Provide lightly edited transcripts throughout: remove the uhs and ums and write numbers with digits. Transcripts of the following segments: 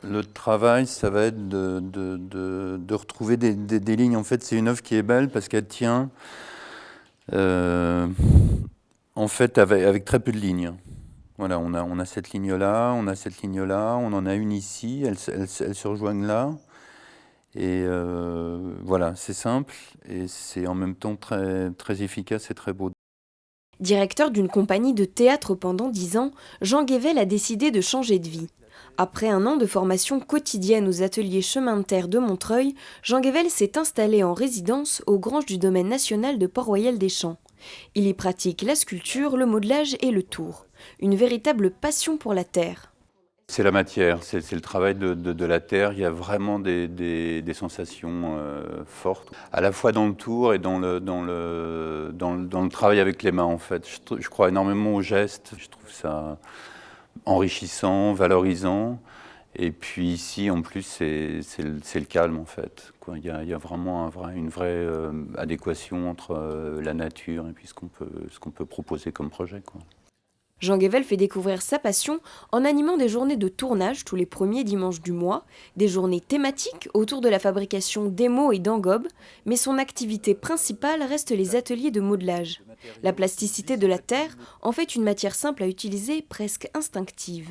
Le travail, ça va être de retrouver des lignes. En fait, c'est une œuvre qui est belle parce qu'elle tient euh, en fait avec très peu de lignes. Voilà, on a cette ligne-là, on a cette ligne-là, on en a une ici, elles se rejoignent là. Et voilà, c'est simple et c'est en même temps très efficace et très beau. Directeur d'une compagnie de théâtre pendant 10 ans, Jean Guével a décidé de changer de vie. Après un an de formation quotidienne aux ateliers Chemin de Terre de Montreuil, Jean Guével s'est installé en résidence aux Granges du domaine national de Port-Royal-des-Champs. Il y pratique la sculpture, le modelage et le tour. Une véritable passion pour la terre. C'est la matière, c'est le travail de la terre. Il y a vraiment des sensations fortes, à la fois dans le tour et dans le travail avec les mains en fait. Je crois énormément aux gestes, je trouve ça enrichissant, valorisant. Et puis ici, en plus, c'est le calme en fait, quoi. Il y a vraiment une vraie adéquation entre la nature et puis ce qu'on peut proposer comme projet, quoi. Jean Guével fait découvrir sa passion en animant des journées de tournage tous les premiers dimanches du mois, des journées thématiques autour de la fabrication d'émaux et d'engobes, mais son activité principale reste les ateliers de modelage. La plasticité de la terre en fait une matière simple à utiliser, presque instinctive.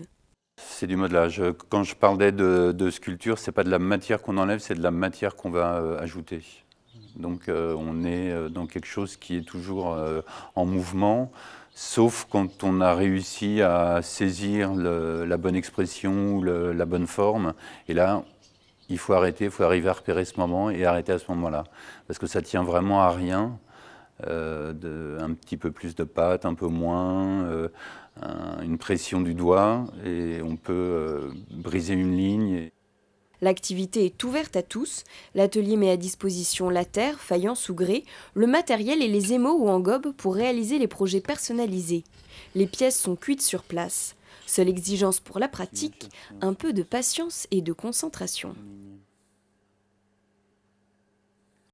C'est du modelage. Quand je parlais de sculpture, c'est pas de la matière qu'on enlève, c'est de la matière qu'on va ajouter. Donc on est dans quelque chose qui est toujours en mouvement, sauf quand on a réussi à saisir la bonne expression ou la bonne forme. Et là, il faut arrêter, il faut arriver à repérer ce moment et arrêter à ce moment-là. Parce que ça tient vraiment à rien. Un petit peu plus de pâte, un peu moins, une pression du doigt et on peut briser une ligne. L'activité est ouverte à tous. L'atelier met à disposition la terre, faïence ou grès, le matériel et les émaux ou engobes pour réaliser les projets personnalisés. Les pièces sont cuites sur place. Seule exigence pour la pratique, un peu de patience et de concentration.